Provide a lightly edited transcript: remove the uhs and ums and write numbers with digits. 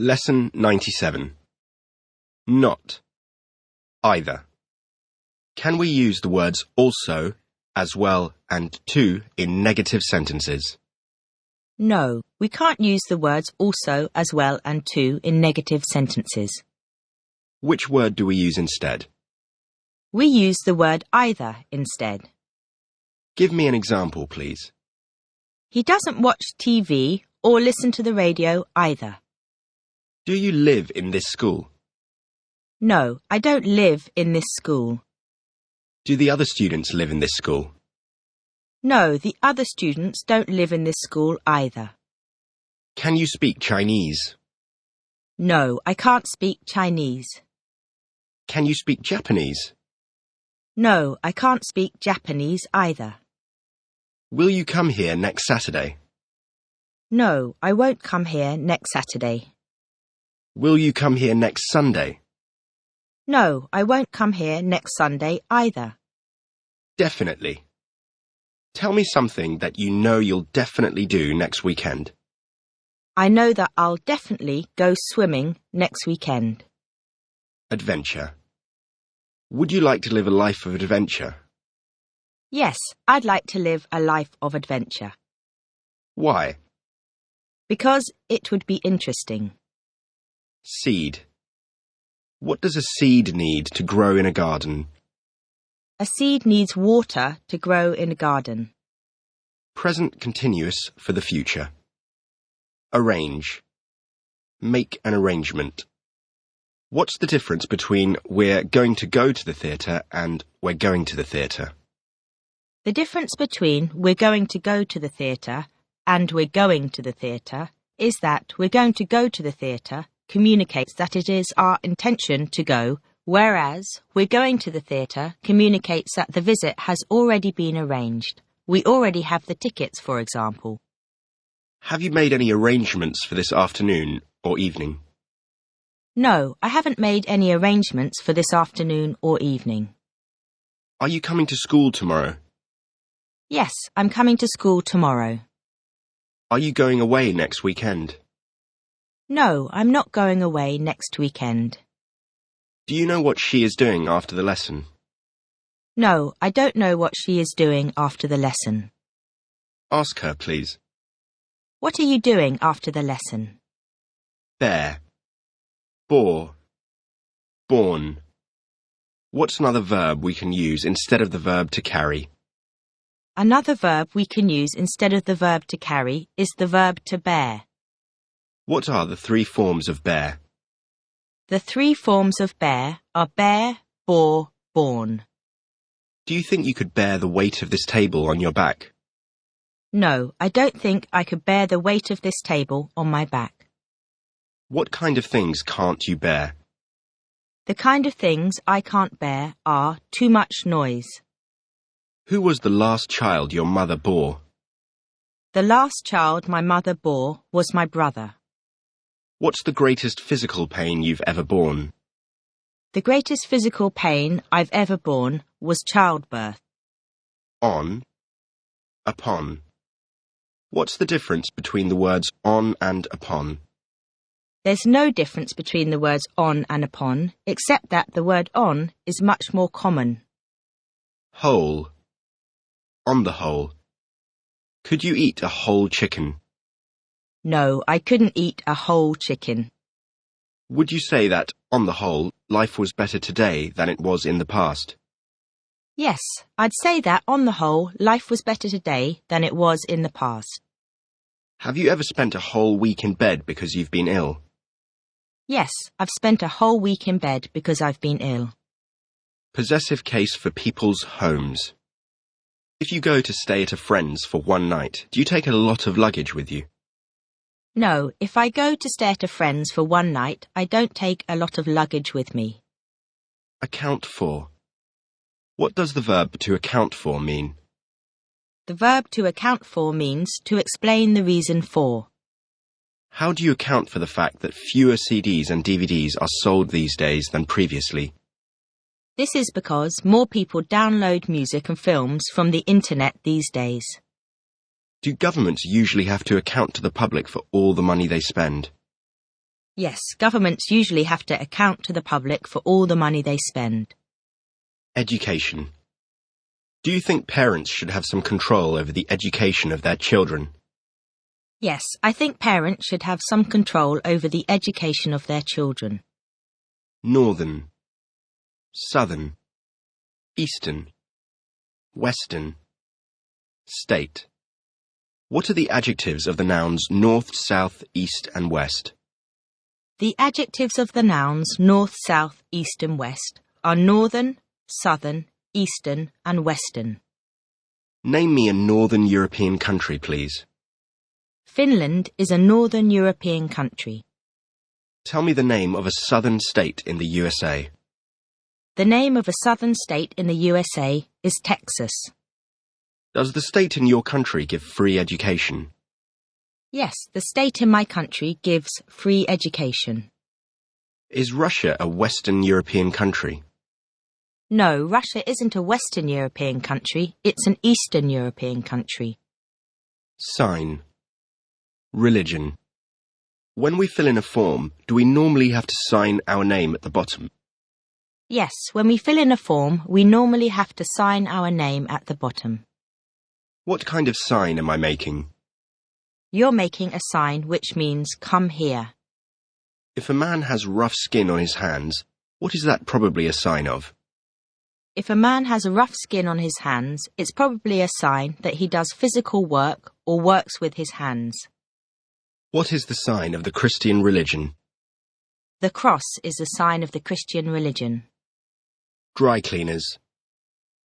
Lesson 97. Not. Either. Can we use the words also, as well, and to in negative sentences? No, we can't use the words also, as well, and to in negative sentences. Which word do we use instead? We use the word either instead. Give me an example, please. He doesn't watch TV or listen to the radio either. Do you live in this school? No, I don't live in this school. Do the other students live in this school? No, the other students don't live in this school either. Can you speak Chinese? No, I can't speak Chinese. Can you speak Japanese? No, I can't speak Japanese either. Will you come here next Saturday? No, I won't come here next Saturday. Will you come here next Sunday? No, I won't come here next Sunday either. Definitely. Tell me something that you know you'll definitely do next weekend. I know that I'll definitely go swimming next weekend. Adventure. Would you like to live a life of adventure? Yes, I'd like to live a life of adventure. Why? Because it would be interesting. Seed. What does a seed need to grow in a garden? A seed needs water to grow in a garden. Present continuous for the future. Arrange. Make an arrangement. What's the difference between we're going to go to the theatre and we're going to the theatre? The difference between we're going to go to the theatre and we're going to the theatre is that we're going to go to the theatre communicates that it is our intention to go, whereas we're going to the theatre communicates that the visit has already been arranged. We already have the tickets, for example. Have you made any arrangements for this afternoon or evening? No, I haven't made any arrangements for this afternoon or evening. Are you coming to school tomorrow? Yes, I'm coming to school tomorrow. Are you going away next weekend? No, I'm not going away next weekend. Do you know what she is doing after the lesson? No, I don't know what she is doing after the lesson. Ask her, please. What are you doing after the lesson? Bear. Bore. Born. What's another verb we can use instead of the verb to carry? Another verb we can use instead of the verb to carry is the verb to bear. What are the three forms of bear? The three forms of bear are bear, bore, born. Do you think you could bear the weight of this table on your back? No, I don't think I could bear the weight of this table on my back. What kind of things can't you bear? The kind of things I can't bear are too much noise. Who was the last child your mother bore? The last child my mother bore was my brother. What's the greatest physical pain you've ever borne? The greatest physical pain I've ever borne was childbirth. On. Upon. What's the difference between the words on and upon? There's no difference between the words on and upon, except that the word on is much more common. Whole. On the whole. Could you eat a whole chicken? No, I couldn't eat a whole chicken. Would you say that, on the whole, life was better today than it was in the past? Yes, I'd say that, on the whole, life was better today than it was in the past. Have you ever spent a whole week in bed because you've been ill? Yes, I've spent a whole week in bed because I've been ill. Possessive case for people's homes. If you go to stay at a friend's for one night, do you take a lot of luggage with you? No, if I go to stay at a friend's for one night, I don't take a lot of luggage with me. Account for. What does the verb to account for mean? The verb to account for means to explain the reason for. How do you account for the fact that fewer CDs and DVDs are sold these days than previously? This is because more people download music and films from the internet these days. Do governments usually have to account to the public for all the money they spend? Yes, governments usually have to account to the public for all the money they spend. Education. Do you think parents should have some control over the education of their children? Yes, I think parents should have some control over the education of their children. Northern, southern, eastern, western, state. What are the adjectives of the nouns north, south, east and west? The adjectives of the nouns north, south, east and west are northern, southern, eastern and western. Name me a northern European country, please. Finland is a northern European country. Tell me the name of a southern state in the USA. The name of a southern state in the USA is Texas. Does the state in your country give free education? Yes, the state in my country gives free education. Is Russia a Western European country? No, Russia isn't a Western European country, it's an Eastern European country. Sign. Religion. When we fill in a form, do we normally have to sign our name at the bottom? Yes, when we fill in a form, we normally have to sign our name at the bottom. What kind of sign am I making? You're making a sign which means come here. If a man has rough skin on his hands, what is that probably a sign of? If a man has a rough skin on his hands, it's probably a sign that he does physical work or works with his hands. What is the sign of the Christian religion? The cross is the sign of the Christian religion. Dry cleaners.